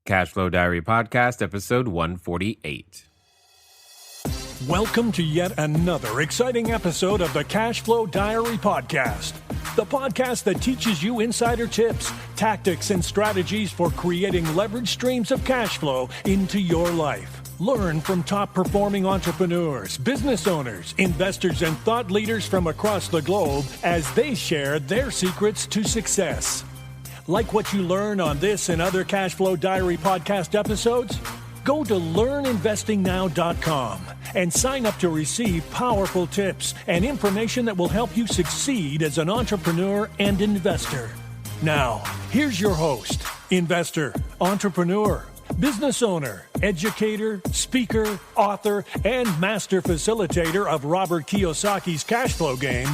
Cash Flow Diary Podcast, episode 148. Welcome to yet another exciting episode of the Cash Flow Diary Podcast, the podcast that teaches you insider tips, tactics, and strategies for creating leverage streams of cash flow into your life. Learn from top-performing entrepreneurs, business owners, investors, and thought leaders from across the globe as they share their secrets to success. Like what you learn on this and other Cash Flow Diary podcast episodes? Go to learninvestingnow.com and sign up to receive powerful tips and information that will help you succeed as an entrepreneur and investor. Now, here's your host, investor, entrepreneur, business owner, educator, speaker, author, and master facilitator of Robert Kiyosaki's cash flow game,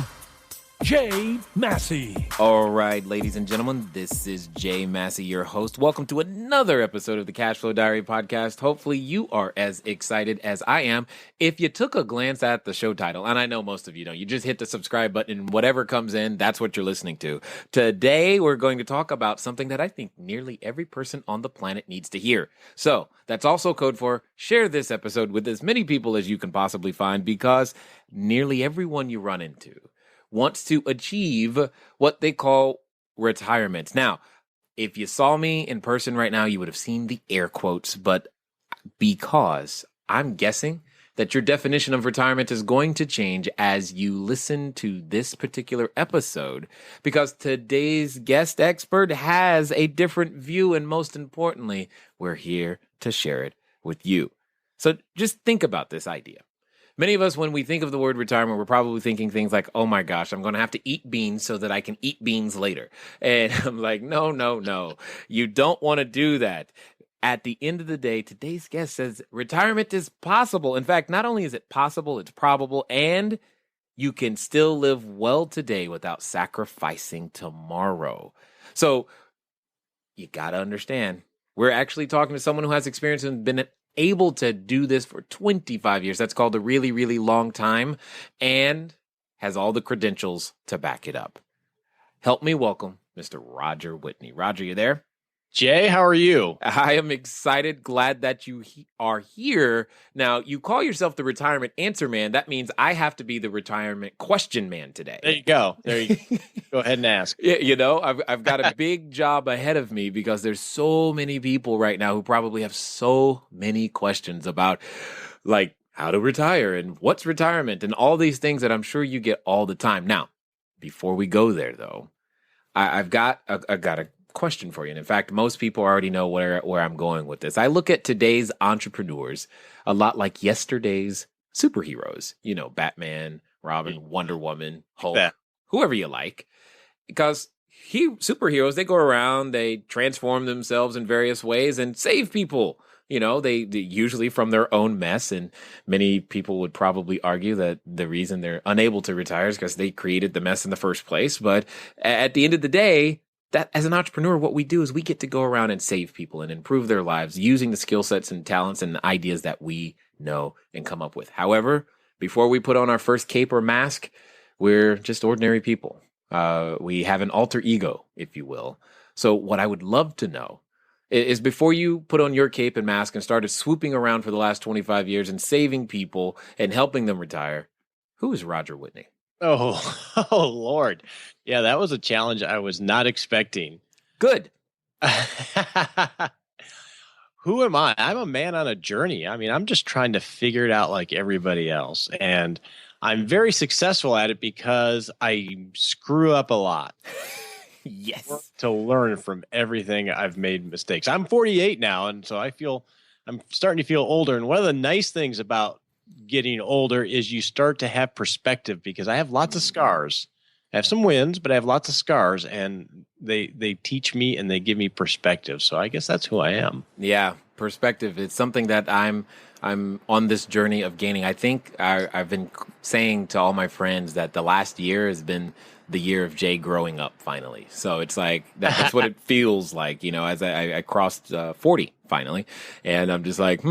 Jay Massey. All right, ladies and gentlemen, this is Jay Massey, your host. Welcome to another episode of the Cash Flow Diary Podcast. Hopefully you are as excited as I am. If you took a glance at the show title, and I know most of you don't, you just hit the subscribe button and whatever comes in, that's what you're listening to. Today, we're going to talk about something that I think nearly every person on the planet needs to hear. So that's also code for share this episode with as many people as you can possibly find, because nearly everyone you run into wants to achieve what they call retirement. Now, if you saw me in person right now, you would have seen the air quotes, but because I'm guessing that your definition of retirement is going to change as you listen to this particular episode, because today's guest expert has a different view, and most importantly, we're here to share it with you. So just think about this idea. Many of us, when we think of the word retirement, we're probably thinking things like, oh my gosh, I'm going to have to eat beans so that I can eat beans later. And I'm like, no. You don't want to do that. At the end of the day, today's guest says retirement is possible. In fact, not only is it possible, it's probable, and you can still live well today without sacrificing tomorrow. So you got to understand, we're actually talking to someone who has experience and been able to do this for 25 years. That's called a really, really long time, and has all the credentials to back it up. Help me welcome Mr. Roger Whitney. Roger, you there? Jay, how are you? I am excited, glad that you are here. Now, you call yourself the retirement answer man. That means I have to be the retirement question man today. There you go. Go ahead and ask. Yeah, you know, I've got a big job ahead of me, because there's so many people right now who probably have so many questions about, like, how to retire and what's retirement and all these things that I'm sure you get all the time. Now, before we go there, though, I've got a question for you. And in fact, most people already know where I'm going with this. I look at today's entrepreneurs a lot like yesterday's superheroes. You know, Batman, Robin, Wonder Woman, Hulk, whoever you like. Because superheroes, they go around, they transform themselves in various ways and save people. You know, they usually from their own mess. And many people would probably argue that the reason they're unable to retire is because they created the mess in the first place. But at the end of the day, that as an entrepreneur, what we do is we get to go around and save people and improve their lives using the skill sets and talents and the ideas that we know and come up with. However, before we put on our first cape or mask, we're just ordinary people. We have an alter ego, if you will. So what I would love to know is, before you put on your cape and mask and started swooping around for the last 25 years and saving people and helping them retire, who is Roger Whitney? Oh, Lord. Yeah, that was a challenge I was not expecting. Good. Who am I? I'm a man on a journey. I mean, I'm just trying to figure it out like everybody else. And I'm very successful at it because I screw up a lot. Yes. To learn from everything I've made mistakes. I'm 48 now, and so I'm starting to feel older. And one of the nice things about getting older is you start to have perspective, because I have lots of scars. I have some wins, but I have lots of scars, and they teach me and they give me perspective. So I guess that's who I am. Yeah, perspective. It's something that I'm on this journey of gaining. I think I've been saying to all my friends that the last year has been the year of Jay growing up finally. So it's like that's what it feels like, you know, as I crossed 40 finally, and I'm just like,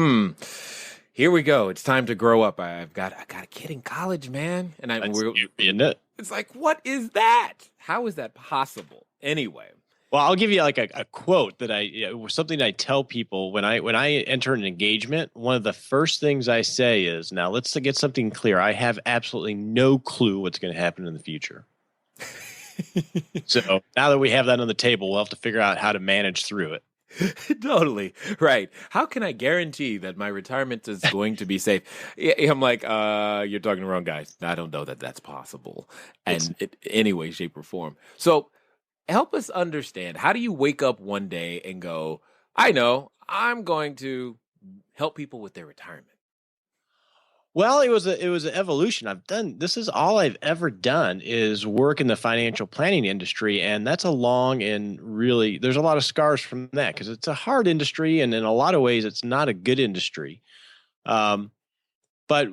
here we go. It's time to grow up. I got a kid in college, man. And isn't it? It's like, what is that? How is that possible? Anyway. Well, I'll give you like a quote that something I tell people when I enter an engagement. One of the first things I say is, now let's get something clear. I have absolutely no clue what's going to happen in the future. So now that we have that on the table, we'll have to figure out how to manage through it. Totally. Right. How can I guarantee that my retirement is going to be safe? I'm like, you're talking to the wrong guy. I don't know that that's possible in any way, shape, or form. So help us understand, how do you wake up one day and go, I know I'm going to help people with their retirement? Well, it was an evolution. This is all I've ever done is work in the financial planning industry. And that's a long and really, there's a lot of scars from that because it's a hard industry. And in a lot of ways, it's not a good industry. But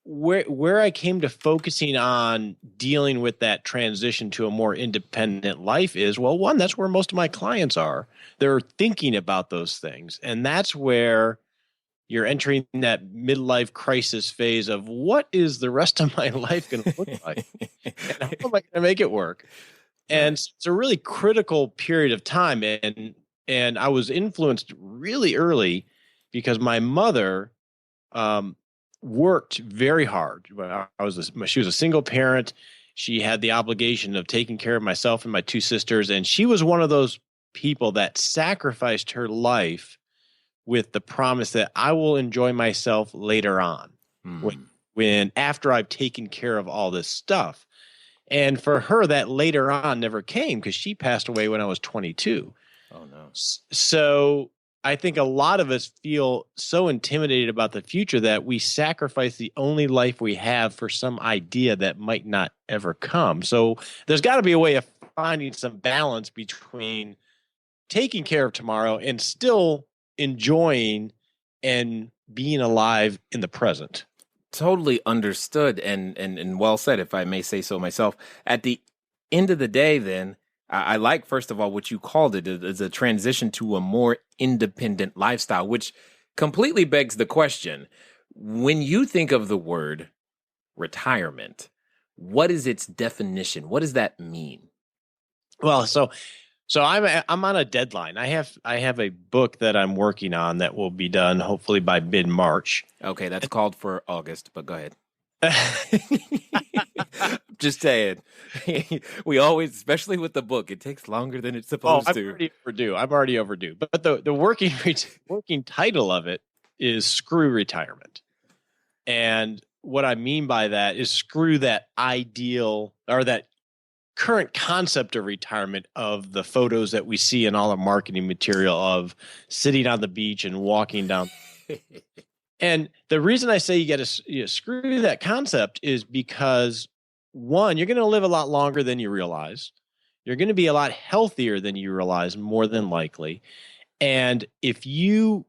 where I came to focusing on dealing with that transition to a more independent life is, well, one, that's where most of my clients are. They're thinking about those things. And that's where you're entering that midlife crisis phase of what is the rest of my life going to look like? And how am I going to make it work? And it's a really critical period of time. And I was influenced really early because my mother worked very hard. She was a single parent. She had the obligation of taking care of myself and my two sisters. And she was one of those people that sacrificed her life with the promise that I will enjoy myself later on when after I've taken care of all this stuff. And for her, that later on never came because she passed away when I was 22. Oh, no. So I think a lot of us feel so intimidated about the future that we sacrifice the only life we have for some idea that might not ever come. So there's got to be a way of finding some balance between taking care of tomorrow and still enjoying and being alive in the present. Totally understood and well said, if I may say so myself. At the end of the day, then, I like, first of all, what you called it as a transition to a more independent lifestyle, which completely begs the question. When you think of the word retirement, what is its definition? What does that mean? Well, so I'm on a deadline. I have a book that I'm working on that will be done hopefully by mid-March. Okay, that's called for August, but go ahead. Just saying. We always, especially with the book, it takes longer than it's supposed to. I'm already overdue. But the working title of it is Screw Retirement. And what I mean by that is screw that ideal or that current concept of retirement of the photos that we see in all the marketing material of sitting on the beach and walking down. And the reason I say you got to screw that concept is because, one, you're going to live a lot longer than you realize. You're going to be a lot healthier than you realize, more than likely. And if you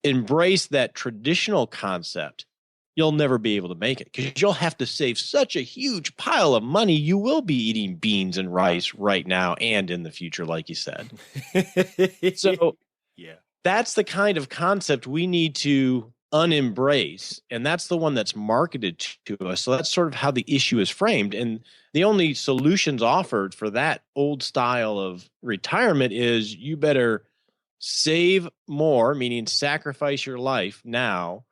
embrace that traditional concept, you'll never be able to make it because you'll have to save such a huge pile of money. You will be eating beans and rice right now and in the future, like you said. So yeah, that's the kind of concept we need to unembrace. And that's the one that's marketed to us. So that's sort of how the issue is framed. And the only solutions offered for that old style of retirement is you better save more, meaning sacrifice your life now,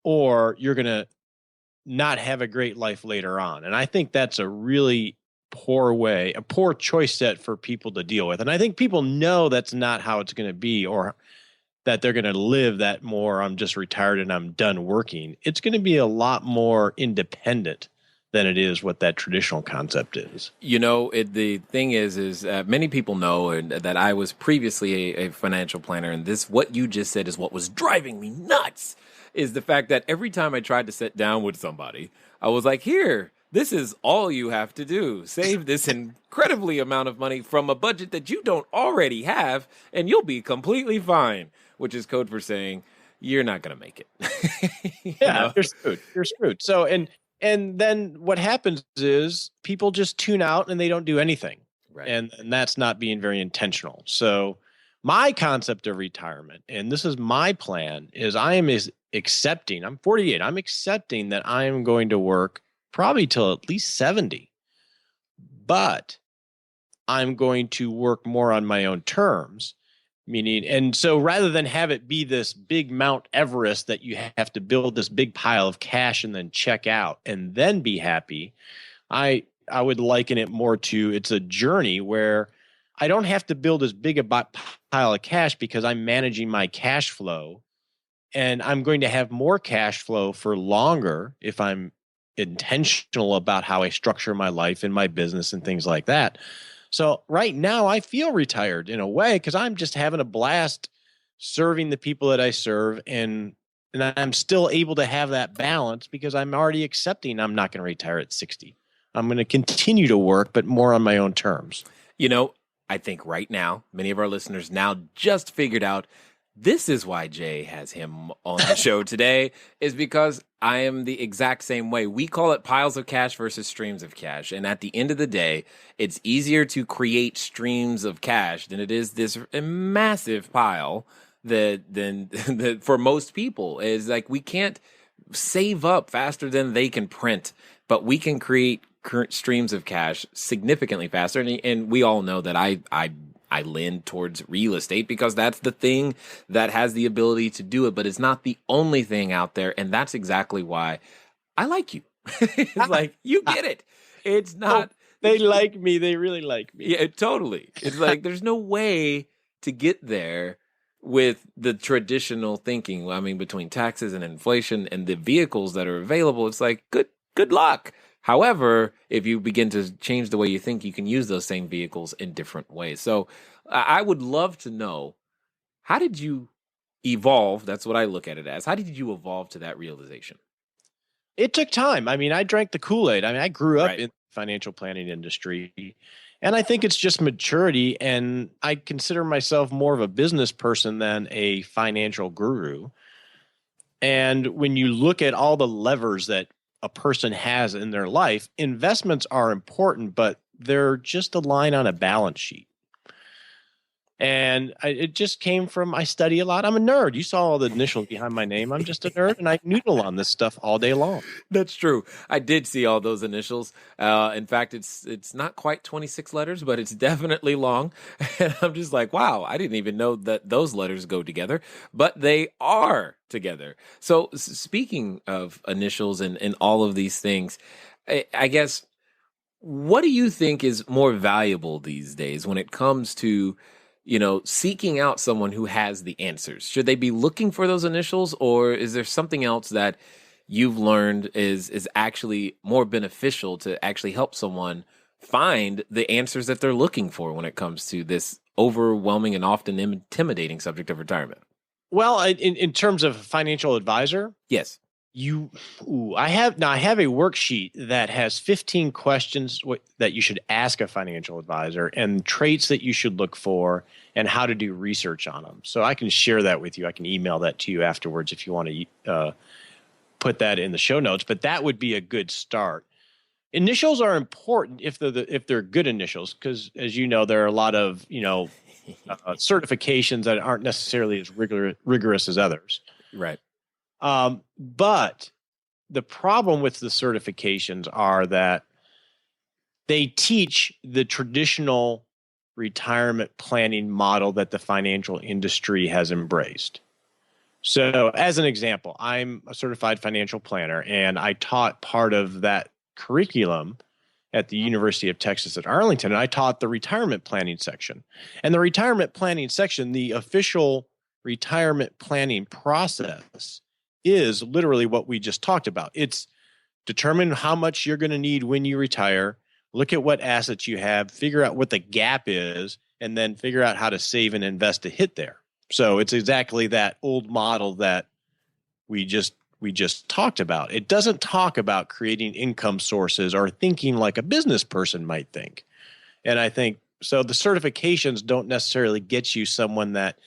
or you're going to not have a great life later on. And I think that's a really a poor choice set for people to deal with. And I think people know that's not how it's going to be, or that they're going to live that more, I'm just retired and I'm done working. It's going to be a lot more independent than it is what that traditional concept is. You know, the thing is many people know that I was previously a financial planner, and what you just said is what was driving me nuts. Is the fact that every time I tried to sit down with somebody, I was like, here, this is all you have to do. Save this incredibly amount of money from a budget that you don't already have, and you'll be completely fine, which is code for saying you're not going to make it. You're screwed. So, and then what happens is people just tune out and they don't do anything. Right. And that's not being very intentional. So my concept of retirement, and this is my plan, is accepting, I'm 48, I'm accepting that I am going to work probably till at least 70. But I'm going to work more on my own terms. Meaning, and so rather than have it be this big Mount Everest that you have to build this big pile of cash and then check out and then be happy, I would liken it more to it's a journey where I don't have to build as big a pile of cash because I'm managing my cash flow, and I'm going to have more cash flow for longer if I'm intentional about how I structure my life and my business and things like that. So right now I feel retired in a way because I'm just having a blast serving the people that I serve, and I'm still able to have that balance because I'm already accepting I'm not going to retire at 60. I'm going to continue to work, but more on my own terms. You know, I think right now, many of our listeners now just figured out this is why Jay has him on the show today, is because I am the exact same way. We call it piles of cash versus streams of cash. And at the end of the day, it's easier to create streams of cash than it is this massive pile that for most people is like we can't save up faster than they can print, but we can create current streams of cash significantly faster. And we all know that I lend towards real estate because that's the thing that has the ability to do it, but it's not the only thing out there. And that's exactly why I like you. It's like, you get it. It's not. Oh, they like me. They really like me. Yeah, totally. It's like, there's no way to get there with the traditional thinking. I mean, between taxes and inflation and the vehicles that are available, it's like, good luck. However, if you begin to change the way you think, you can use those same vehicles in different ways. So I would love to know, how did you evolve? That's what I look at it as. How did you evolve to that realization? It took time. I mean, I drank the Kool-Aid. I mean, I grew up in the financial planning industry, and I think it's just maturity. And I consider myself more of a business person than a financial guru. And when you look at all the levers that a person has in their life, investments are important, but they're just a line on a balance sheet. And it just came from, I study a lot. I'm a nerd. You saw all the initials behind my name. I'm just a nerd, and I noodle on this stuff all day long. That's true. I did see all those initials. In fact, it's not quite 26 letters, but it's definitely long. And I'm just like, wow, I didn't even know that those letters go together, but they are together. So speaking of initials and all of these things, I guess, what do you think is more valuable these days when it comes to seeking out someone who has the answers? Should they be looking for those initials, or is there something else that you've learned is actually more beneficial to actually help someone find the answers that they're looking for when it comes to this overwhelming and often intimidating subject of retirement? Well, in terms of a financial advisor, yes. I have a worksheet that has 15 questions that you should ask a financial advisor and traits that you should look for and how to do research on them. So I can share that with you. I can email that to you afterwards if you want to put that in the show notes. But that would be a good start. Initials are important if they're good initials, because as you know, there are a lot of certifications that aren't necessarily as rigorous as others. Right. But the problem with the certifications are that they teach the traditional retirement planning model that the financial industry has embraced. So as an example, I'm a certified financial planner, and I taught part of that curriculum at the University of Texas at Arlington, and I taught the retirement planning section. And the retirement planning section, the official retirement planning process, is literally what we just talked about. It's determine how much you're going to need when you retire, look at what assets you have, figure out what the gap is, and then figure out how to save and invest to hit there. So it's exactly that old model that we just talked about. It doesn't talk about creating income sources or thinking like a business person might think. And I think so the certifications don't necessarily get you someone that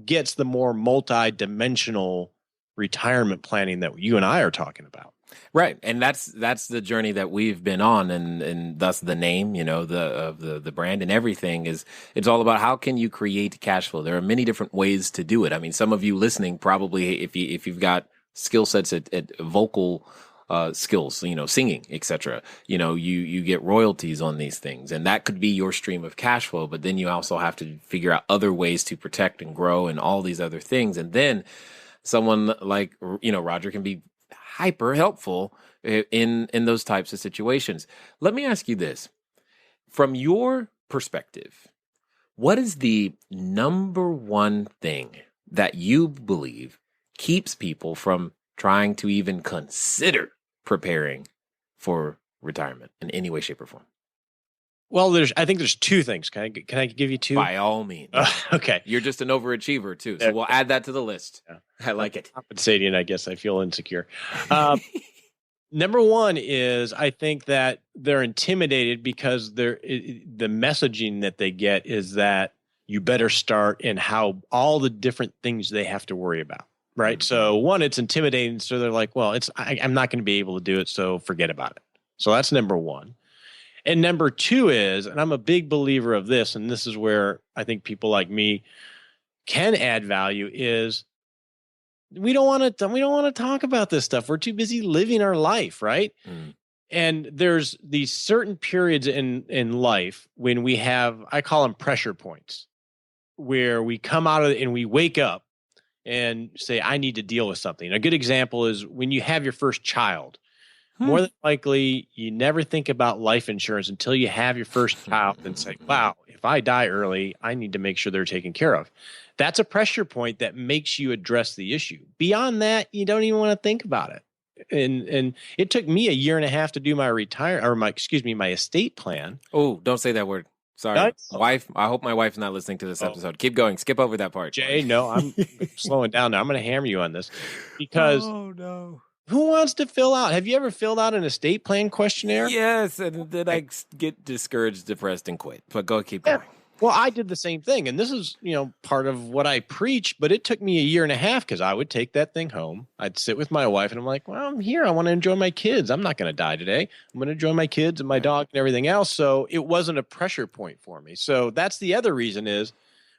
gets the more multi-dimensional retirement planning that you and I are talking about. Right. And that's the journey that we've been on, and thus the name, the brand and everything it's all about how can you create cash flow. There are many different ways to do it. I mean, some of you listening probably, if you've got skill sets at vocal skills, singing, etc. You get royalties on these things, and that could be your stream of cash flow. But then you also have to figure out other ways to protect and grow and all these other things. And then someone like, Roger can be hyper helpful in those types of situations. Let me ask you this. From your perspective, what is the number one thing that you believe keeps people from trying to even consider preparing for retirement in any way, shape, or form? Well, I think there's two things. Can I give you two? By all means. Okay. You're just an overachiever too, so we'll add that to the list. Yeah. I like it. Compensating, I guess. I feel insecure. Number one is I think that they're intimidated because the messaging that they get is that you better start in how all the different things they have to worry about. Right. Mm-hmm. So one, it's intimidating. So they're like, well, I'm not going to be able to do it. So forget about it. So that's number one. And number two is, and I'm a big believer of this, and this is where I think people like me can add value, is we don't want to talk about this stuff. We're too busy living our life, right? Mm. And there's these certain periods in life when we have, I call them pressure points, where we come out of it and we wake up and say, I need to deal with something. A good example is when you have your first child. More than likely, you never think about life insurance until you have your first child and say, wow, if I die early, I need to make sure they're taken care of. That's a pressure point that makes you address the issue. Beyond that, you don't even want to think about it. And it took me a year and a half to do my my estate plan. Oh, don't say that word. Sorry. Wife, I hope my wife's not listening to this episode. Keep going. Skip over that part. Jay, no, I'm slowing down now. I'm going to hammer you on this because who wants to fill out? Have you ever filled out an estate plan questionnaire? Yes, and then I get discouraged, depressed, and quit. But keep going. Well, I did the same thing, and this is, part of what I preach, but it took me a year and a half because I would take that thing home. I'd sit with my wife, and I'm like, well, I'm here. I want to enjoy my kids. I'm not going to die today. I'm going to enjoy my kids and my dog and everything else. So it wasn't a pressure point for me. So that's the other reason is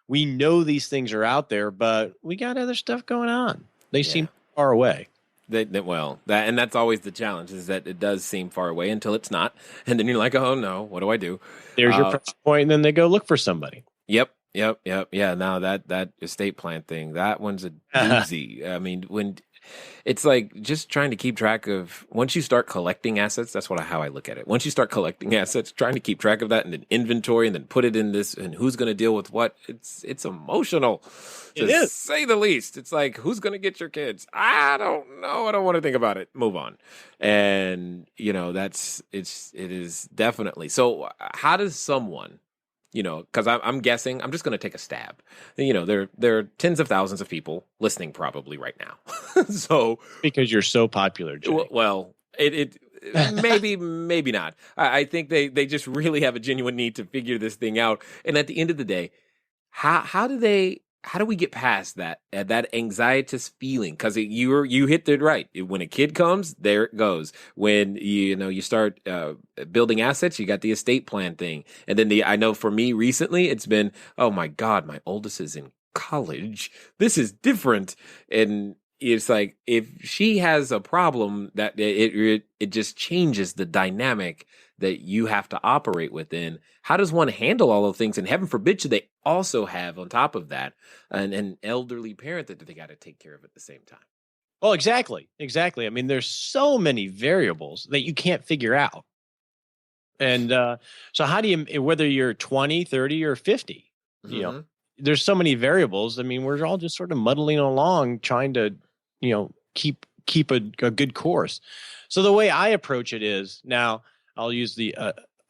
we know these things are out there, but we got other stuff going on. They seem far away. And that's always the challenge, is that it does seem far away until it's not. And then you're like, oh, no, what do I do? There's your pressure point, and then they go look for somebody. Yep. Yeah, now that estate plan thing, that one's a doozy. I mean, when it's like just trying to keep track of, once you start collecting assets, that's how I look at it. Once you start collecting assets, trying to keep track of that and then inventory and then put it in this and who's going to deal with what, it's emotional. It is. Say the least. It's like, who's going to get your kids? I don't know. I don't want to think about it. Move on. And, it is definitely. So how does someone, because I'm guessing, I'm just going to take a stab. There are tens of thousands of people listening probably right now. So because you're so popular, Jay. Well, it maybe not. I think they just really have a genuine need to figure this thing out. And at the end of the day, how do we get past that anxietous feeling? Because you hit it right. When a kid comes, there it goes. When you start building assets, you got the estate plan thing, and then I know for me recently, it's been, oh my God, my oldest is in college. This is different, and it's like if she has a problem, that it just changes the dynamic that you have to operate within. How does one handle all those things? And heaven forbid, should they also have on top of that an elderly parent that they got to take care of at the same time? Well, exactly. I mean, there's so many variables that you can't figure out. And so how do you, whether you're 20, 30, or 50, there's so many variables. I mean, we're all just sort of muddling along trying to, keep a good course. So the way I approach it is, now I'll use the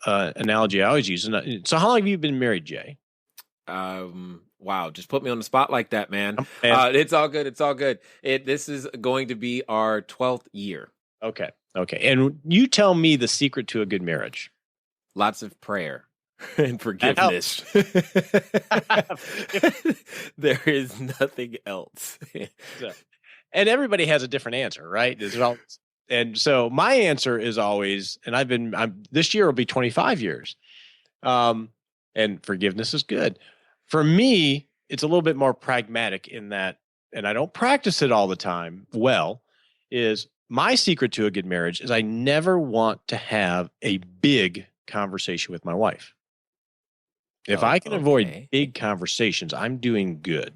analogy I always use. So how long have you been married, Jay? Wow, just put me on the spot like that, man. It's all good. This is going to be our 12th year. Okay. And you tell me the secret to a good marriage. Lots of prayer and forgiveness. There is nothing else. And everybody has a different answer, right? And so my answer is always, and this year will be 25 years. And forgiveness is good. For me, it's a little bit more pragmatic in that, and I don't practice it all the time. Is my secret to a good marriage is I never want to have a big conversation with my wife. If I can avoid big conversations, I'm doing good.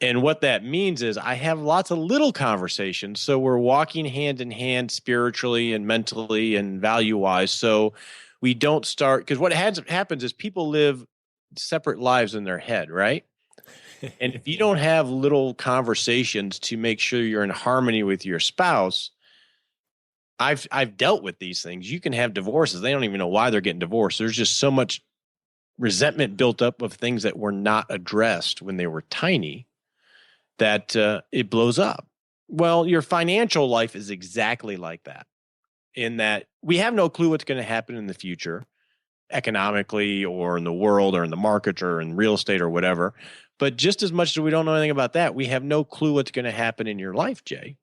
And what that means is I have lots of little conversations. So we're walking hand in hand spiritually and mentally and value-wise. So we don't start, because what happens is people live separate lives in their head, right? And if you don't have little conversations to make sure you're in harmony with your spouse, I've dealt with these things. You can have divorces. They don't even know why they're getting divorced. There's just so much resentment built up of things that were not addressed when they were tiny that it blows up. Well, your financial life is exactly like that, in that we have no clue what's going to happen in the future, economically or in the world or in the markets or in real estate or whatever. But just as much as we don't know anything about that, we have no clue what's going to happen in your life, Jay.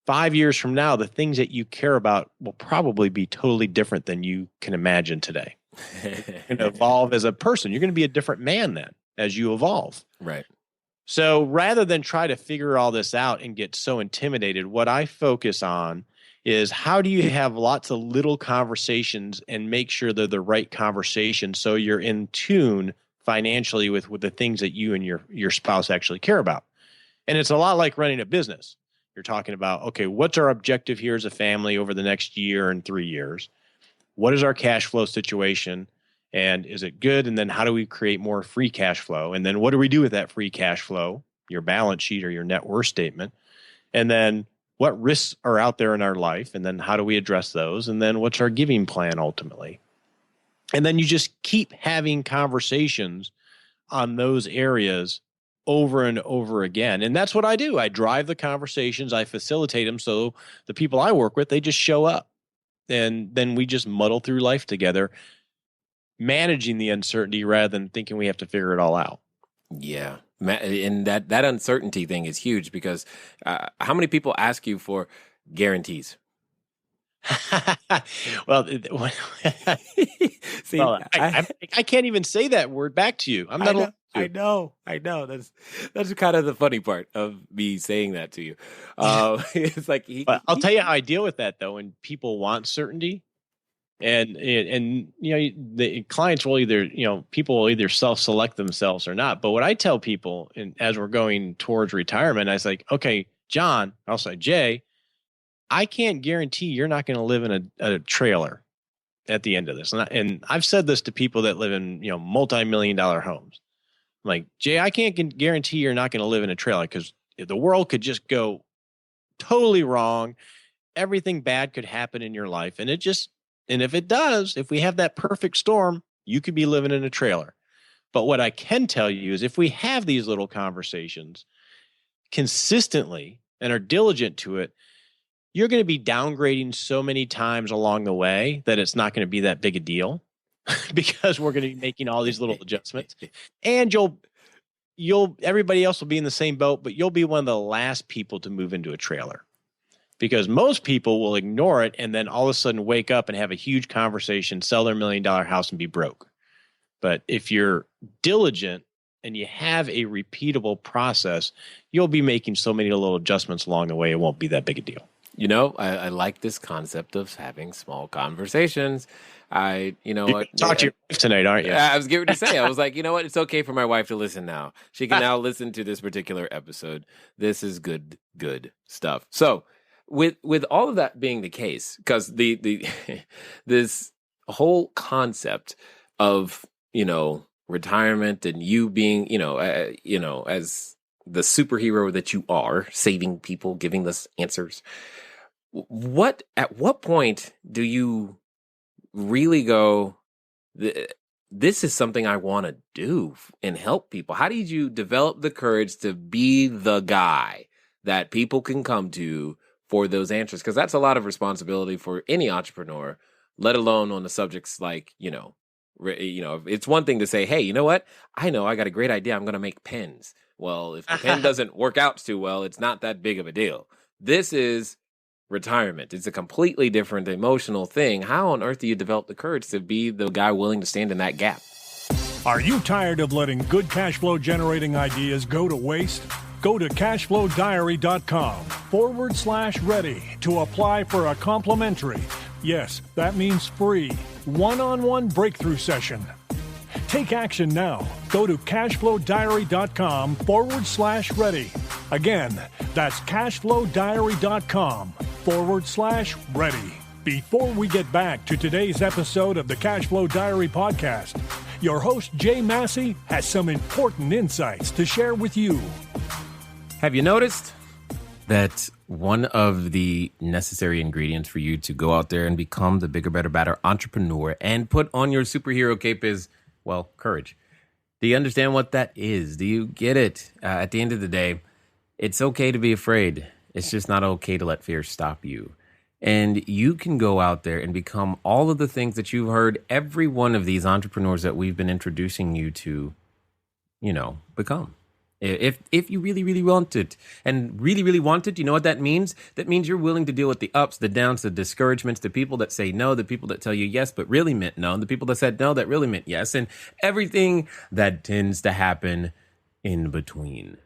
5 years from now, the things that you care about will probably be totally different than you can imagine today. You're going to evolve as a person. You're going to be a different man then as you evolve. Right. So rather than try to figure all this out and get so intimidated, what I focus on is how do you have lots of little conversations and make sure they're the right conversations so you're in tune financially with the things that you and your spouse actually care about. And it's a lot like running a business. You're talking about, okay, what's our objective here as a family over the next year and 3 years? What is our cash flow situation? And is it good? And then how do we create more free cash flow? And then what do we do with that free cash flow, your balance sheet or your net worth statement? And then what risks are out there in our life? And then how do we address those? And then what's our giving plan ultimately? And then you just keep having conversations on those areas over and over again. And that's what I do. I drive the conversations. I facilitate them. So the people I work with, they just show up. And then we just muddle through life together, managing the uncertainty rather than thinking we have to figure it all out. Yeah. And that uncertainty thing is huge because how many people ask you for guarantees? Well, See, well, I can't even say that word back to you. I'm not allowed to. I know. That's kind of the funny part of me saying that to you. It's like I'll tell you how I deal with that though. When people want certainty, and you know, the clients will either, you know, people will either self-select themselves or not. But what I tell people, and as we're going towards retirement, I was like, okay, John, I'll say, Jay, I can't guarantee you're not going to live in a trailer at the end of this. And I've said this to people that live in, you know, multi-million-dollar homes. I'm like, Jay, I can't guarantee you're not going to live in a trailer because the world could just go totally wrong. Everything bad could happen in your life. And if it does, if we have that perfect storm, you could be living in a trailer. But what I can tell you is if we have these little conversations consistently and are diligent to it, you're going to be downgrading so many times along the way that it's not going to be that big a deal because we're going to be making all these little adjustments. And everybody else will be in the same boat, but you'll be one of the last people to move into a trailer. Because most people will ignore it and then all of a sudden wake up and have a huge conversation, sell their $1 million house and be broke. But if you're diligent and you have a repeatable process, you'll be making so many little adjustments along the way. It won't be that big a deal. You know, I like this concept of having small conversations. You're talk to your wife tonight, aren't you? I was getting to say, I was like, you know what? It's okay for my wife to listen now. She can now listen to this particular episode. This is good stuff. So, with all of that being the case, because the this whole concept of, you know, retirement and you being, as the superhero that you are, saving people, giving us answers, at what point do you really go, this is something I want to do and help people? How did you develop the courage to be the guy that people can come to for those answers? Because that's a lot of responsibility for any entrepreneur, let alone on the subjects like, it's one thing to say, hey, you know what? I know I got a great idea. I'm going to make pens. Well, if the pen doesn't work out too well, it's not that big of a deal. This is retirement. It's a completely different emotional thing. How on earth do you develop the courage to be the guy willing to stand in that gap? Are you tired of letting good cash flow generating ideas go to waste? Go to cashflowdiary.com/ready to apply for a complimentary, yes, that means free, one-on-one breakthrough session. Take action now. Go to cashflowdiary.com/ready. Again, that's cashflowdiary.com/ready. Before we get back to today's episode of the Cashflow Diary podcast, your host, Jay Massey, has some important insights to share with you. Have you noticed that one of the necessary ingredients for you to go out there and become the bigger, better, badder entrepreneur and put on your superhero cape is, well, courage? Do you understand what that is? Do you get it? At the end of the day, it's okay to be afraid. It's just not okay to let fear stop you. And you can go out there and become all of the things that you've heard every one of these entrepreneurs that we've been introducing you to, become. If you really, really want it, and really, really want it, you know what that means? That means you're willing to deal with the ups, the downs, the discouragements, the people that say no, the people that tell you yes, but really meant no, and the people that said no, that really meant yes, and everything that tends to happen in between.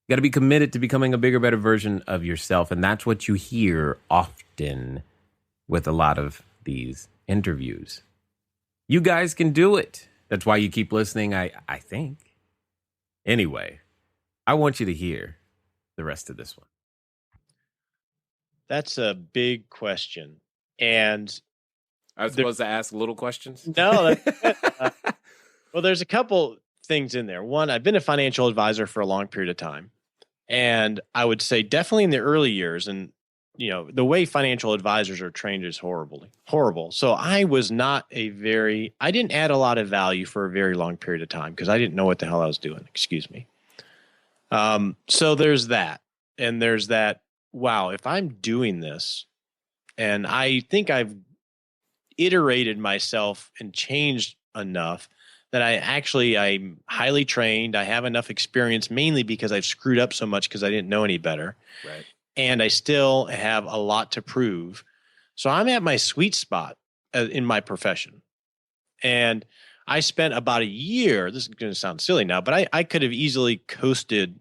You got to be committed to becoming a bigger, better version of yourself. And that's what you hear often with a lot of these interviews. You guys can do it. That's why you keep listening, I think. Anyway, I want you to hear the rest of this one. That's a big question. And I was supposed to ask little questions? No. Well, there's a couple things in there. One, I've been a financial advisor for a long period of time. And I would say definitely in the early years, and the way financial advisors are trained is horrible. So I didn't add a lot of value for a very long period of time because I didn't know what the hell I was doing. Excuse me. So there's that. And there's that, wow, if I'm doing this, and I think I've iterated myself and changed enough that I'm highly trained. I have enough experience, mainly because I've screwed up so much because I didn't know any better. Right. And I still have a lot to prove. So I'm at my sweet spot in my profession. And I spent about a year, this is going to sound silly now, but I could have easily coasted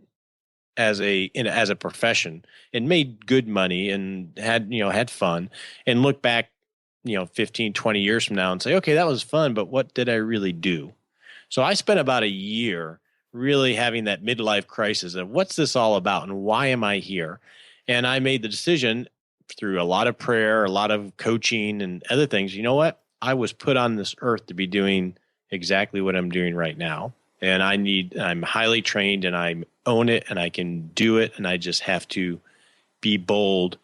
as a profession and made good money and had fun, and look back 15, 20 years from now and say, okay, that was fun, but what did I really do? So I spent about a year really having that midlife crisis of what's this all about and why am I here? And I made the decision through a lot of prayer, a lot of coaching and other things. You know what? I was put on this earth to be doing exactly what I'm doing right now. And I'm highly trained and I own it and I can do it. And I just have to be bold,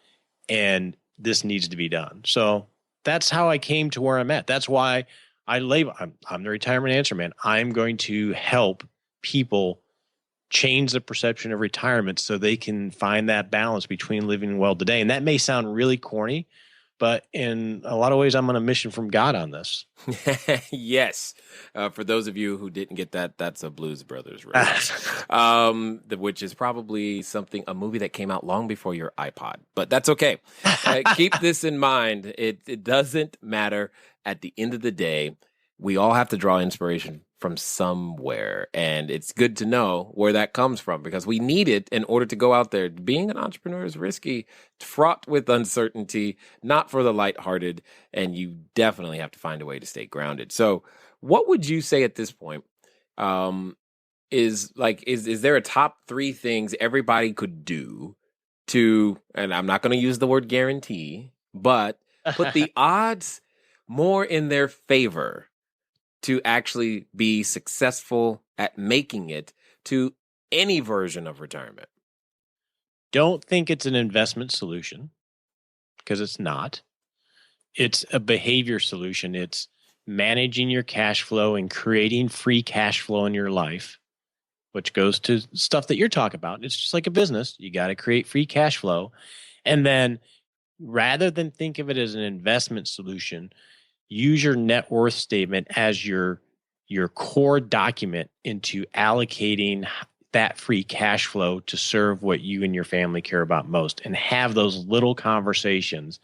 and this needs to be done. So that's how I came to where I'm at. That's why I'm the retirement answer man. I'm going to help people change the perception of retirement so they can find that balance between living well today. And that may sound really corny, but in a lot of ways, I'm on a mission from God on this. Yes. For those of you who didn't get that, that's a Blues Brothers reference, which is probably a movie that came out long before your iPod, but that's okay. Keep this in mind. It doesn't matter. At the end of the day, we all have to draw inspiration from somewhere. And it's good to know where that comes from because we need it in order to go out there. Being an entrepreneur is risky, fraught with uncertainty, not for the lighthearted, and you definitely have to find a way to stay grounded. So what would you say at this point is there a top 3 things everybody could do to, and I'm not going to use the word guarantee, but put the odds more in their favor to actually be successful at making it to any version of retirement? Don't think it's an investment solution, because it's not. It's a behavior solution. It's managing your cash flow and creating free cash flow in your life, which goes to stuff that you're talking about. It's just like a business. You got to create free cash flow. And then rather than think of it as an investment solution, use your net worth statement as your core document into allocating that free cash flow to serve what you and your family care about most, and have those little conversations.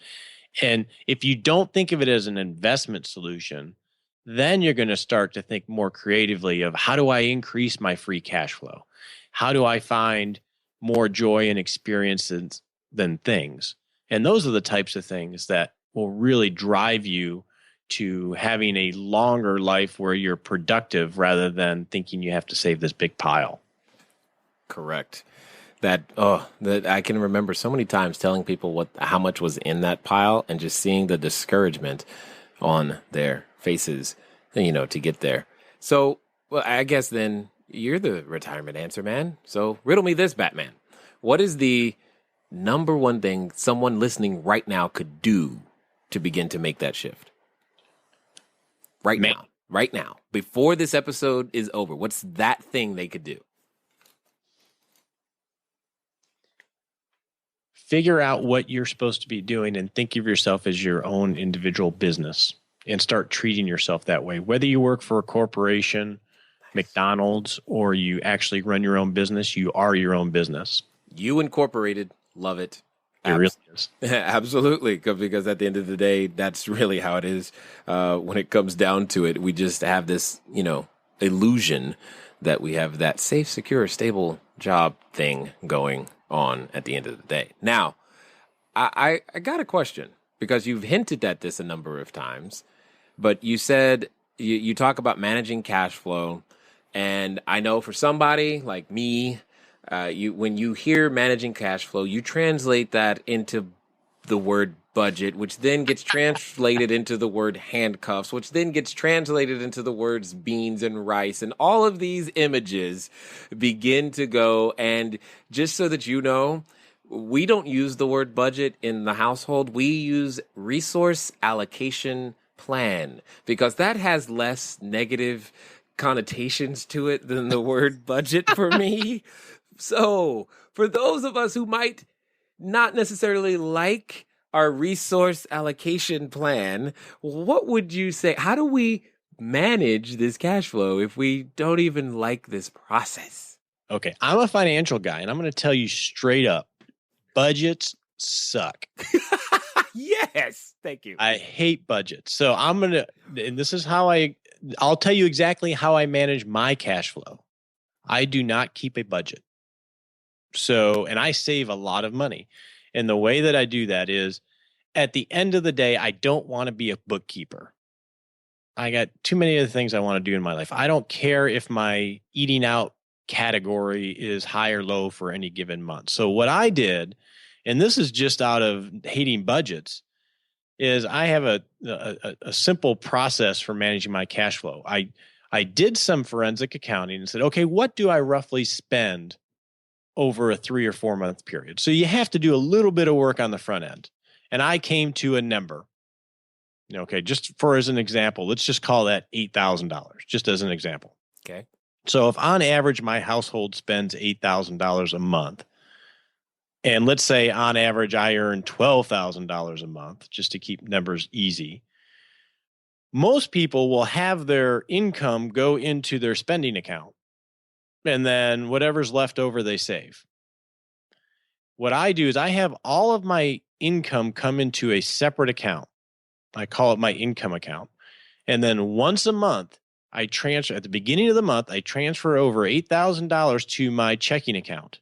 And if you don't think of it as an investment solution, then you're going to start to think more creatively of how do I increase my free cash flow? how do I find more joy and experiences than things? And those are the types of things that will really drive you to having a longer life where you're productive rather than thinking you have to save this big pile. Correct. That I can remember so many times telling people how much was in that pile and just seeing the discouragement on their faces, to get there. So, well, I guess then you're the retirement answer man. So riddle me this, Batman. What is the number one thing someone listening right now could do to begin to make that shift? Right now, before this episode is over, what's that thing they could do? Figure out what you're supposed to be doing and think of yourself as your own individual business and start treating yourself that way. Whether you work for a corporation, McDonald's, or you actually run your own business, you are your own business. You Incorporated. Love it. It really is. Absolutely. Because at the end of the day, that's really how it is. When it comes down to it, we just have this, illusion that we have that safe, secure, stable job thing going on at the end of the day. Now, I got a question, because you've hinted at this a number of times, but you said you talk about managing cash flow. And I know for somebody like me, when you hear managing cash flow, you translate that into the word budget, which then gets translated into the word handcuffs, which then gets translated into the words beans and rice. And all of these images begin to go. And just so that you know, we don't use the word budget in the household. We use resource allocation plan, because that has less negative connotations to it than the word budget for me. So for those of us who might not necessarily like our resource allocation plan, what would you say? How do we manage this cash flow if we don't even like this process? Okay, I'm a financial guy, and I'm going to tell you straight up, budgets suck. Yes, thank you. I hate budgets. So and this is how I'll tell you exactly how I manage my cash flow. I do not keep a budget. So, and I save a lot of money. And the way that I do that is, at the end of the day, I don't want to be a bookkeeper. I got too many other things I want to do in my life. I don't care if my eating out category is high or low for any given month. So what I did, and this is just out of hating budgets, is I have a simple process for managing my cash flow. I did some forensic accounting and said, okay, what do I roughly spend over a 3 or 4 month period? So you have to do a little bit of work on the front end. And I came to a number. Okay, just as an example, let's just call that $8,000, just as an example. Okay. So if on average my household spends $8,000 a month, and let's say on average I earn $12,000 a month, just to keep numbers easy, most people will have their income go into their spending account, and then whatever's left over they save. What I do is I have all of my income come into a separate account. I call it my income account. And then once a month, I transfer, at the beginning of the month, I transfer over $8,000 to my checking account.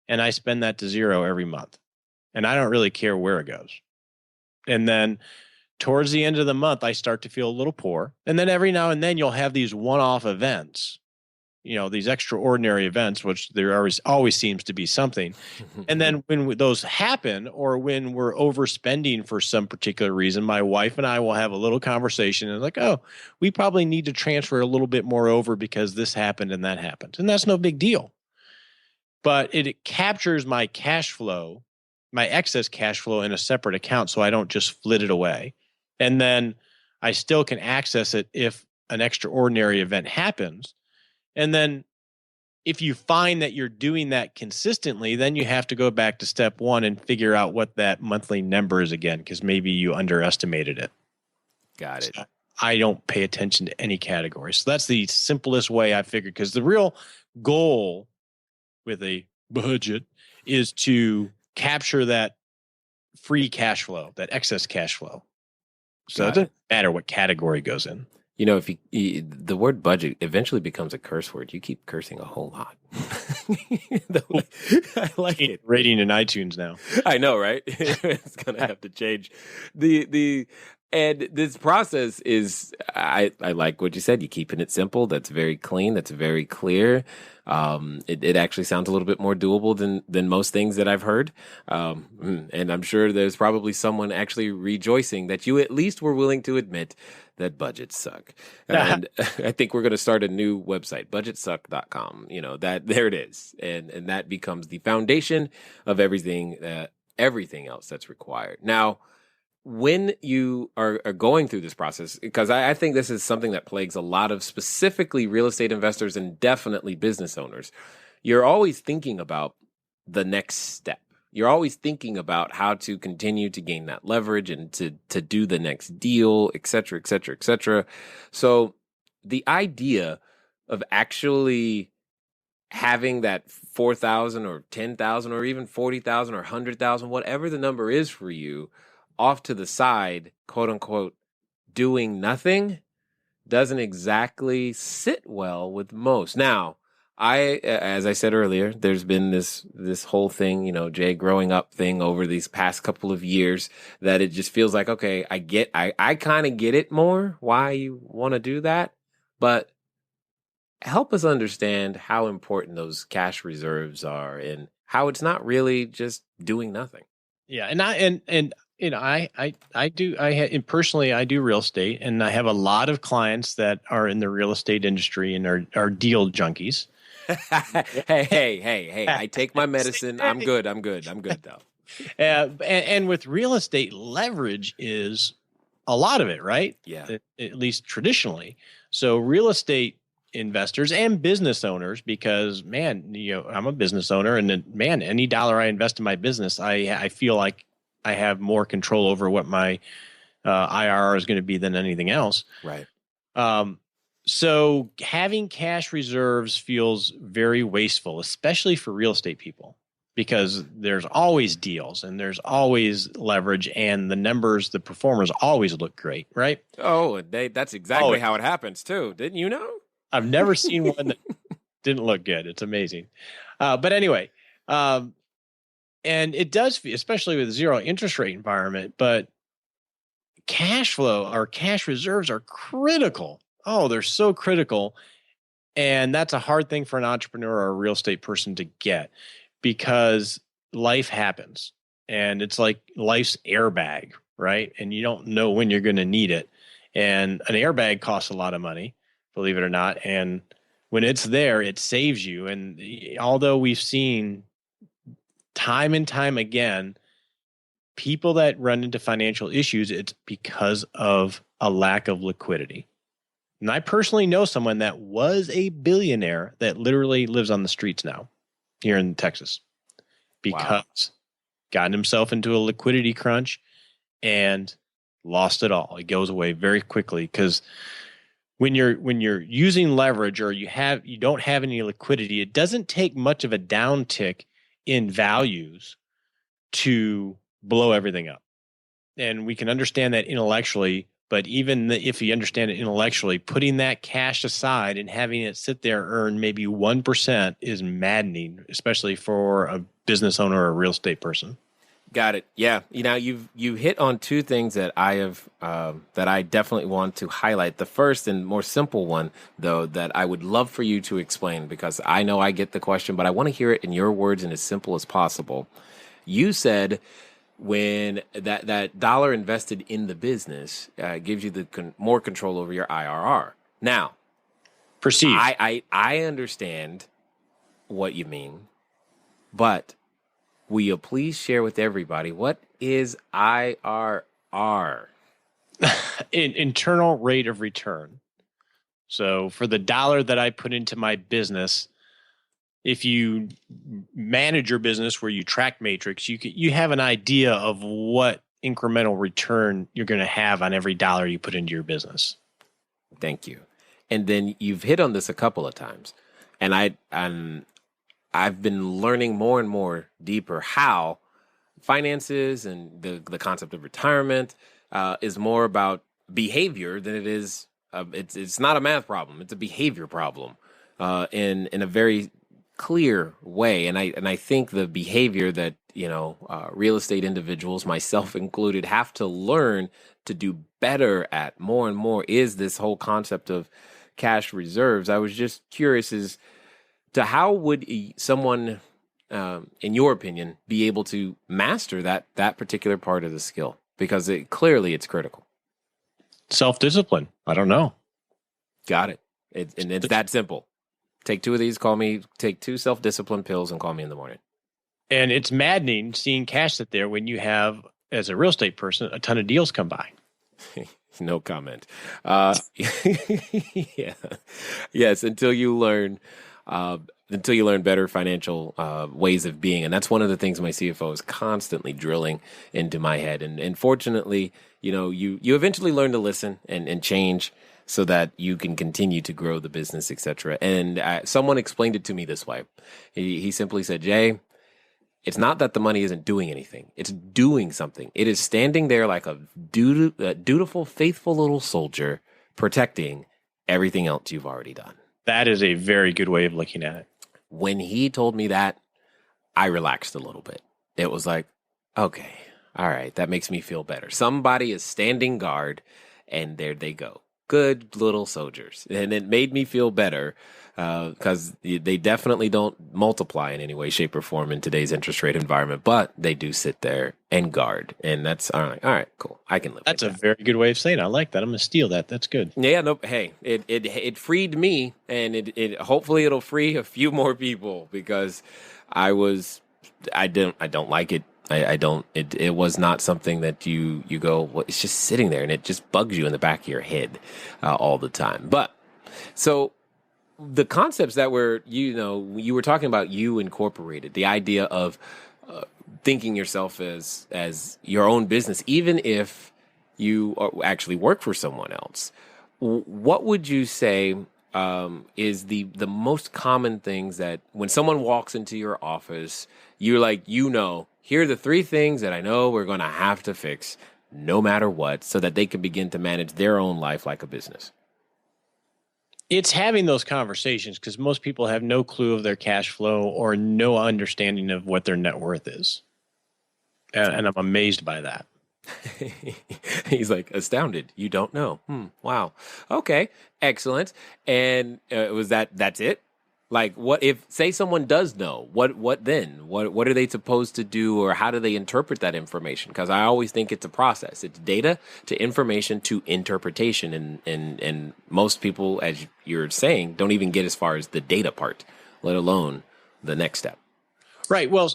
And I spend that to zero every month. And I don't really care where it goes. And then towards the end of the month, I start to feel a little poor. And then every now and then you'll have these one-off events, these extraordinary events, which there always seems to be something. And then when those happen, or when we're overspending for some particular reason, my wife and I will have a little conversation and like, oh, we probably need to transfer a little bit more over because this happened and that happened. And that's no big deal. But it captures my cash flow, my excess cash flow, in a separate account, so I don't just flit it away. And then I still can access it if an extraordinary event happens. And then if you find that you're doing that consistently, then you have to go back to step one and figure out what that monthly number is again, because maybe you underestimated it. Got it. So I don't pay attention to any category. So that's the simplest way I figured, because the real goal with a budget is to capture that free cash flow, that excess cash flow. So it doesn't matter what category goes in. If the word budget eventually becomes a curse word, you keep cursing a whole lot. I like it. Rating in iTunes now. I know, right? It's gonna have to change. And this process is, I like what you said. You're keeping it simple. That's very clean. That's very clear. It actually sounds a little bit more doable than most things that I've heard. And I'm sure there's probably someone actually rejoicing that you at least were willing to admit that budgets suck. And I think we're going to start a new website, budgetsuck.com. There it is. And that becomes the foundation of everything else that's required. Now, when you are going through this process, because I think this is something that plagues a lot of specifically real estate investors and definitely business owners, you're always thinking about the next step. You're always thinking about how to continue to gain that leverage and to do the next deal, et cetera, et cetera, et cetera. So the idea of actually having that 4,000 or 10,000 or even 40,000 or 100,000, whatever the number is for you, off to the side, quote unquote, doing nothing doesn't exactly sit well with most. Now, as I said earlier, there's been this whole thing, Jay, growing up thing over these past couple of years that it just feels like, okay, I kind of get it more why you want to do that, but help us understand how important those cash reserves are and how it's not really just doing nothing. Yeah, personally, I do real estate, and I have a lot of clients that are in the real estate industry and are deal junkies. Hey! I take my medicine. I'm good though. And with real estate, leverage is a lot of it, right? Yeah. At least traditionally. So real estate investors and business owners, because man, I'm a business owner, and then, man, any dollar I invest in my business, I feel like I have more control over what my IRR is going to be than anything else. Right. So having cash reserves feels very wasteful, especially for real estate people, because there's always deals and there's always leverage, and the performers always look great, right? Oh, that's exactly how it happens too. Didn't you know? I've never seen one that didn't look good. It's amazing. But anyway, and it does, especially with zero interest rate environment, but cash flow or cash reserves are critical. Oh, they're so critical. And that's a hard thing for an entrepreneur or a real estate person to get, because life happens, and it's like life's airbag, right? And you don't know when you're going to need it. And an airbag costs a lot of money, believe it or not. And when it's there, it saves you. And although we've seen time and time again, people that run into financial issues, it's because of a lack of liquidity. And I personally know someone that was a billionaire that literally lives on the streets now here in Texas, because gotten himself into a liquidity crunch and lost it all. It goes away very quickly, because when you're using leverage, or you don't have any liquidity, it doesn't take much of a downtick in values to blow everything up. And we can understand that intellectually, but even if you understand it intellectually, putting that cash aside and having it sit there earn maybe 1% is maddening, especially for a business owner or a real estate person. Got it. Yeah. You hit on two things that that I definitely want to highlight. The first and more simple one, though, that I would love for you to explain, because I know I get the question, but I want to hear it in your words and as simple as possible. You said when that dollar invested in the business gives you the more control over your IRR. Now, perceive. I understand what you mean, but will you please share with everybody, what is IRR? Internal rate of return. So for the dollar that I put into my business, if you manage your business where you track matrix, you have an idea of what incremental return you're going to have on every dollar you put into your business. Thank you. And then you've hit on this a couple of times, and I've been learning more and more deeper how finances and the concept of retirement is more about behavior than it is it's not a math problem. It's a behavior problem, in a very clear way. And I think the behavior that, real estate individuals, myself included, have to learn to do better at more and more is this whole concept of cash reserves. I was just curious as to how would someone, in your opinion, be able to master that particular part of the skill? Because it's critical. Self-discipline. I don't know. Got it. And it's that simple. Take 2 of these, take 2 self-discipline pills and call me in the morning. And it's maddening seeing cash sit there when you have, as a real estate person, a ton of deals come by. No comment. Yeah. Yes, until you learn better financial ways of being. And that's one of the things my CFO is constantly drilling into my head. And fortunately, you eventually learn to listen and change so that you can continue to grow the business, etc. And someone explained it to me this way. He simply said, Jay, it's not that the money isn't doing anything. It's doing something. It is standing there like a dutiful, faithful little soldier protecting everything else you've already done. That is a very good way of looking at it. When he told me that, I relaxed a little bit. It was like, okay, all right, that makes me feel better. Somebody is standing guard, and there they go. Good little soldiers. And it made me feel better because they definitely don't multiply in any way, shape, or form in today's interest rate environment, but they do sit there and guard. And that's all right, cool. I can live with that. That's a very good way of saying it. I like that. I'm going to steal that. That's good. Yeah, no, hey, it freed me, and it hopefully it'll free a few more people because I don't like it. It was not something that you go, well, it's just sitting there and it just bugs you in the back of your head all the time. But so the concepts that you were talking about, you incorporated the idea of thinking yourself as your own business, even if you actually work for someone else. What would you say is the most common things that when someone walks into your office, you're like, here are the 3 things that I know we're going to have to fix no matter what, so that they can begin to manage their own life like a business? It's having those conversations, because most people have no clue of their cash flow or no understanding of what their net worth is. And I'm amazed by that. He's like astounded. You don't know. Wow. Okay. Excellent. And that's it? Like, what if, say someone does know, what then? What are they supposed to do, or how do they interpret that information? Because I always think it's a process. It's data to information to interpretation. And most people, as you're saying, don't even get as far as the data part, let alone the next step. Right. Well,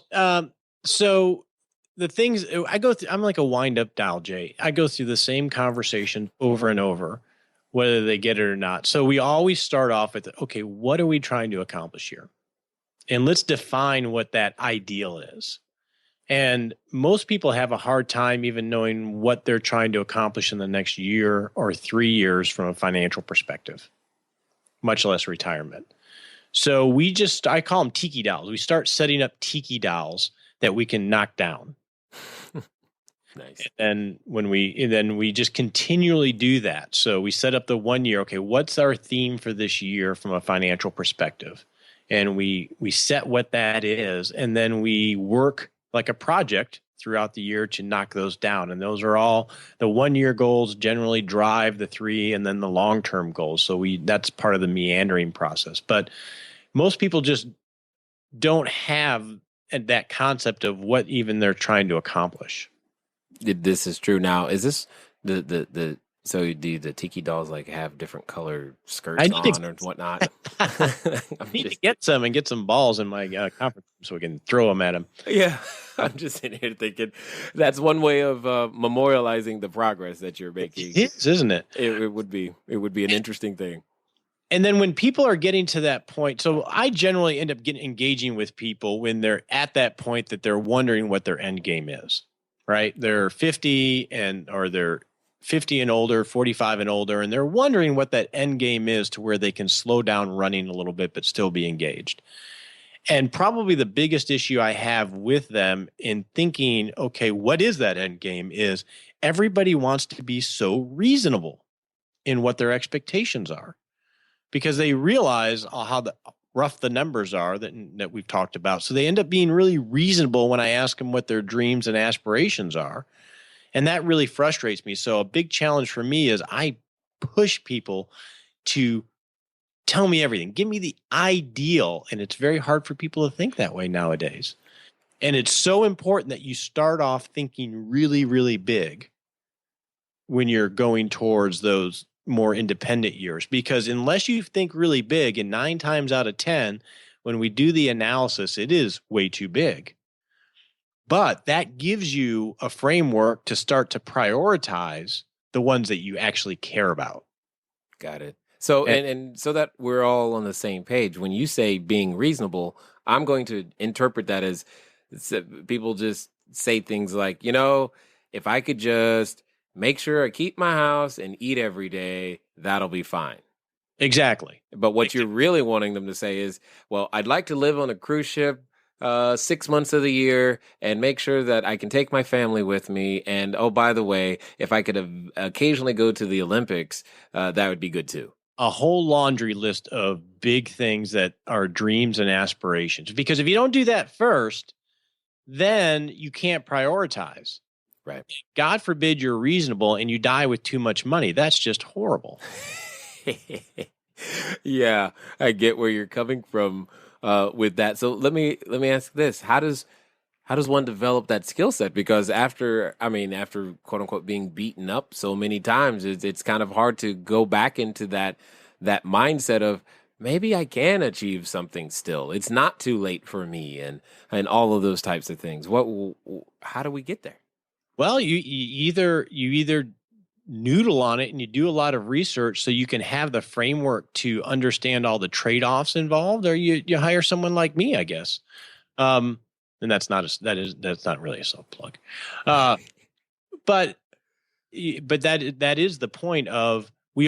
so the things I go through, I'm like a wind-up dial, Jay. I go through the same conversation over and over, whether they get it or not. So we always start off with, okay, what are we trying to accomplish here? And let's define what that ideal is. And most people have a hard time even knowing what they're trying to accomplish in the next year or 3 years from a financial perspective, much less retirement. So I call them tiki dolls. We start setting up tiki dolls that we can knock down. Nice. And then we just continually do that. So we set up the 1 year. Okay, what's our theme for this year from a financial perspective? And we set what that is, and then we work like a project throughout the year to knock those down. And those are all the 1 year goals generally drive the 3, and then the long-term goals. So that's part of the meandering process. But most people just don't have that concept of what even they're trying to accomplish. This is true. Now, is this so do the tiki dolls like have different color skirts on or whatnot? I need to get some balls in my conference room so we can throw them at them. Yeah, I'm just sitting here thinking that's one way of memorializing the progress that you're making. It is, isn't it? It would be an interesting thing. And then when people are getting to that point, so I generally end up engaging with people when they're at that point that they're wondering what their end game is. Right? They're 50 or they're 50 and older, 45 and older, and they're wondering what that end game is to where they can slow down running a little bit but still be engaged. And probably the biggest issue I have with them in thinking, okay, what is that end game, is everybody wants to be so reasonable in what their expectations are, because they realize how rough the numbers are that we've talked about. So they end up being really reasonable when I ask them what their dreams and aspirations are. And that really frustrates me. So a big challenge for me is I push people to tell me everything. Give me the ideal. And it's very hard for people to think that way nowadays. And it's so important that you start off thinking really, really big when you're going towards those more independent years, because unless you think really big, and 9 times out of 10, when we do the analysis, it is way too big. But that gives you a framework to start to prioritize the ones that you actually care about. Got it. So, and so that we're all on the same page, when you say being reasonable, I'm going to interpret that as people just say things like, if I could just make sure I keep my house and eat every day, that'll be fine. Exactly. But what you're really wanting them to say is, well, I'd like to live on a cruise ship 6 months of the year and make sure that I can take my family with me. And, oh, by the way, if I could occasionally go to the Olympics, that would be good too. A whole laundry list of big things that are dreams and aspirations. Because if you don't do that first, then you can't prioritize. Right. God forbid you're reasonable and you die with too much money. That's just horrible. Yeah, I get where you're coming from with that. So let me ask this: How does one develop that skill set? Because after quote unquote being beaten up so many times, it's kind of hard to go back into that mindset of maybe I can achieve something still. It's not too late for me, and all of those types of things. How do we get there? Well, you either noodle on it and you do a lot of research so you can have the framework to understand all the trade-offs involved, or you hire someone like me, I guess. And that's not really a self plug. But that is the point of, we're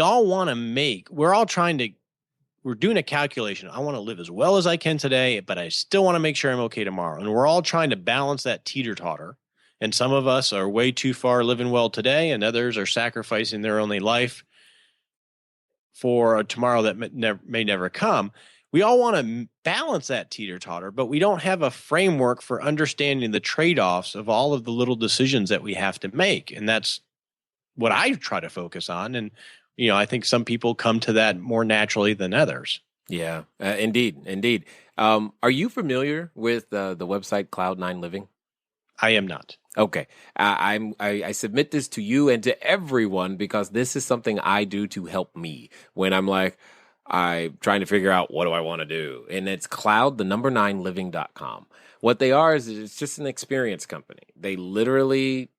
doing a calculation. I want to live as well as I can today, but I still want to make sure I'm okay tomorrow. And we're all trying to balance that teeter-totter. And some of us are way too far living well today, and others are sacrificing their only life for a tomorrow that may never come. We all want to balance that teeter-totter, but we don't have a framework for understanding the trade-offs of all of the little decisions that we have to make. And that's what I try to focus on. And, I think some people come to that more naturally than others. Yeah, indeed. Are you familiar with the website Cloud9 Living? I am not. Okay. I submit this to you and to everyone because this is something I do to help me when I'm trying to figure out what do I want to do. And it's cloud9living.com. What they are is it's just an experience company. They literally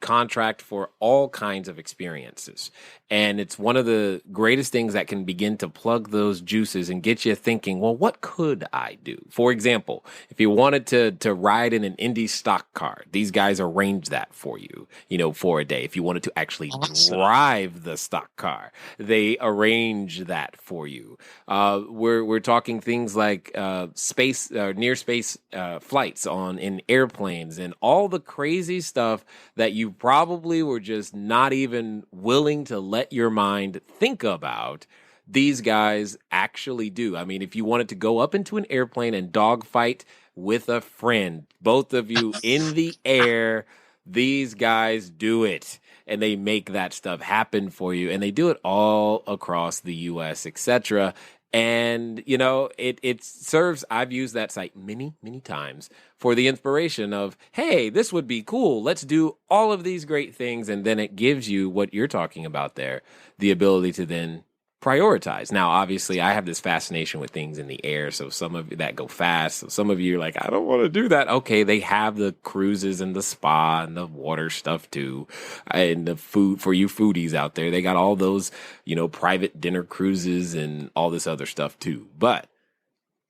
contract for all kinds of experiences. And it's one of the greatest things that can begin to plug those juices and get you thinking, well, what could I do? For example, if you wanted to ride in an Indy stock car, these guys arrange that for you, for a day. If you wanted to actually drive the stock car, they arrange that for you. We're talking things like space, near space flights in airplanes and all the crazy stuff that you probably were just not even willing to let your mind think about. These guys actually do. I mean, if you wanted to go up into an airplane and dogfight with a friend, both of you in the air, these guys do it. And they make that stuff happen for you. And they do it all across the U.S., etc. And, it serves, I've used that site many, many times for the inspiration of, hey, this would be cool. Let's do all of these great things. And then it gives you what you're talking about there, the ability to then prioritize. Now, obviously, I have this fascination with things in the air. So some of you that go fast. So some of you are like, I don't want to do that. Okay, they have the cruises and the spa and the water stuff too. And the food for you foodies out there. They got all those, private dinner cruises and all this other stuff too. But,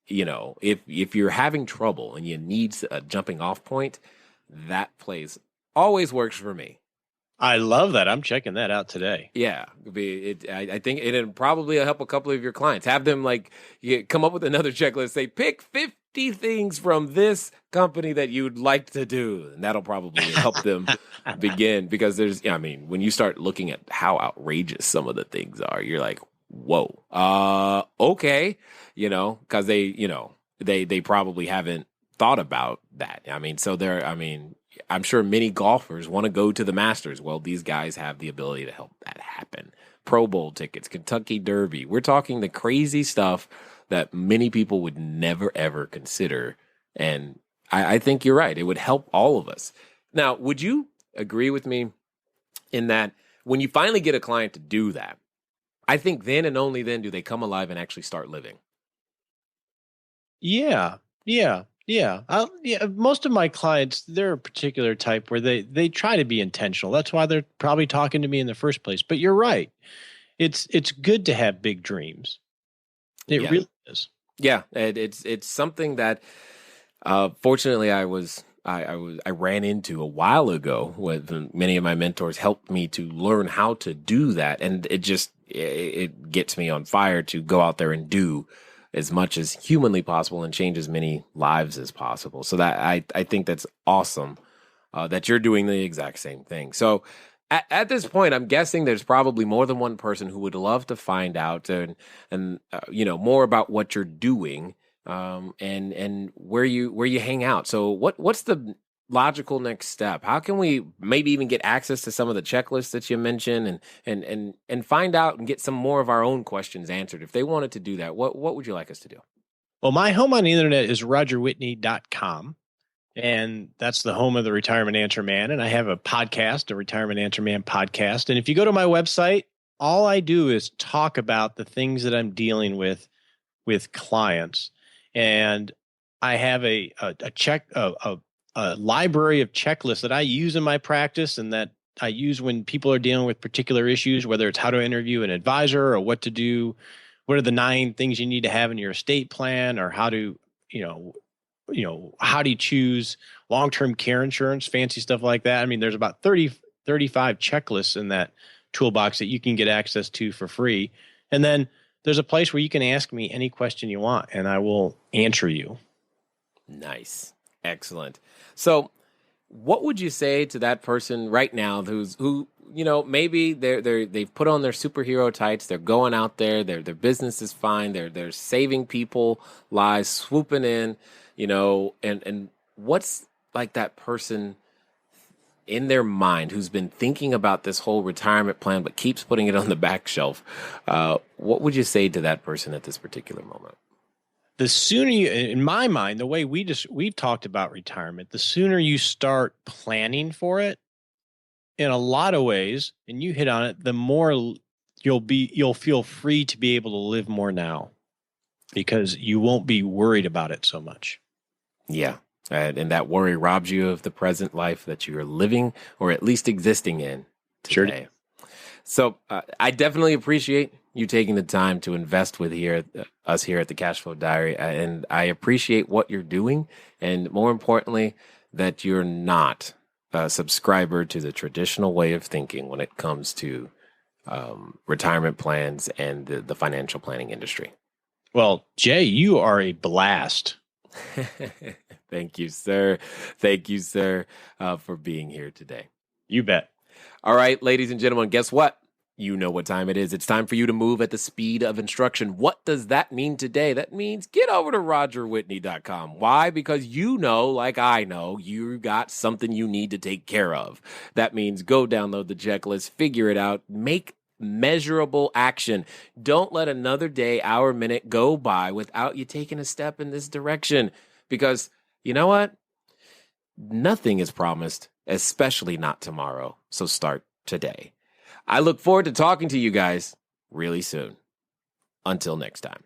if you're having trouble and you need a jumping off point, that place always works for me. I love that. I'm checking that out today. Yeah, I think it'll probably help a couple of your clients. Have them come up with another checklist. Say pick 50 things from this company that you'd like to do. And that'll probably help them begin, because when you start looking at how outrageous some of the things are, you're like, whoa, okay, because they probably haven't thought about that. I'm sure many golfers want to go to the Masters. Well, these guys have the ability to help that happen. Pro Bowl tickets, Kentucky Derby. We're talking the crazy stuff that many people would never, ever consider. And I think you're right. It would help all of us. Now, would you agree with me in that when you finally get a client to do that, I think then and only then do they come alive and actually start living? Yeah. Most of my clients, they're a particular type where they try to be intentional. That's why they're probably talking to me in the first place. But you're right. It's good to have big dreams. It really is. Yeah, it's something that fortunately I ran into a while ago when many of my mentors helped me to learn how to do that, and it gets me on fire to go out there and do as much as humanly possible and change as many lives as possible. So that I think that's awesome that you're doing the exact same thing. So at this point, I'm guessing there's probably more than one person who would love to find out and more about what you're doing and where you hang out. So what's the logical next step? How can we maybe even get access to some of the checklists that you mentioned and find out and get some more of our own questions answered? If they wanted to do that, what would you like us to do? Well, my home on the internet is rogerwhitney.com. And that's the home of the Retirement Answer Man. And I have a podcast, a Retirement Answer Man podcast. And if you go to my website, all I do is talk about the things that I'm dealing with clients. And I have a library of checklists that I use in my practice and that I use when people are dealing with particular issues, whether it's how to interview an advisor or what to do, what are the 9 things you need to have in your estate plan, or how to, how do you choose long-term care insurance, fancy stuff like that. I mean, there's about 35 checklists in that toolbox that you can get access to for free. And then there's a place where you can ask me any question you want and I will answer you. Nice. Excellent. So what would you say to that person right now who maybe they've put on their superhero tights, they're going out there, their business is fine, they're saving people lives, swooping in, and what's like that person in their mind who's been thinking about this whole retirement plan but keeps putting it on the back shelf? What would you say to that person at this particular moment? The sooner in my mind, the way we've talked about retirement, the sooner you start planning for it, in a lot of ways, and you hit on it, the more you'll feel free to be able to live more now, because you won't be worried about it so much. Yeah. And that worry robs you of the present life that you are living or at least existing in today. Sure. So I definitely appreciate you taking the time to invest with us here at the Cashflow Diary. And I appreciate what you're doing. And more importantly, that you're not a subscriber to the traditional way of thinking when it comes to retirement plans and the financial planning industry. Well, Jay, you are a blast. Thank you, sir. Thank you, sir, for being here today. You bet. All right, ladies and gentlemen, guess what? You know what time it is. It's time for you to move at the speed of instruction. What does that mean today? That means get over to rogerwhitney.com. Why? Because like I know, you got something you need to take care of. That means go download the checklist, figure it out, make measurable action. Don't let another day, hour, minute go by without you taking a step in this direction. Because you know what? Nothing is promised, especially not tomorrow. So start today. I look forward to talking to you guys really soon. Until next time.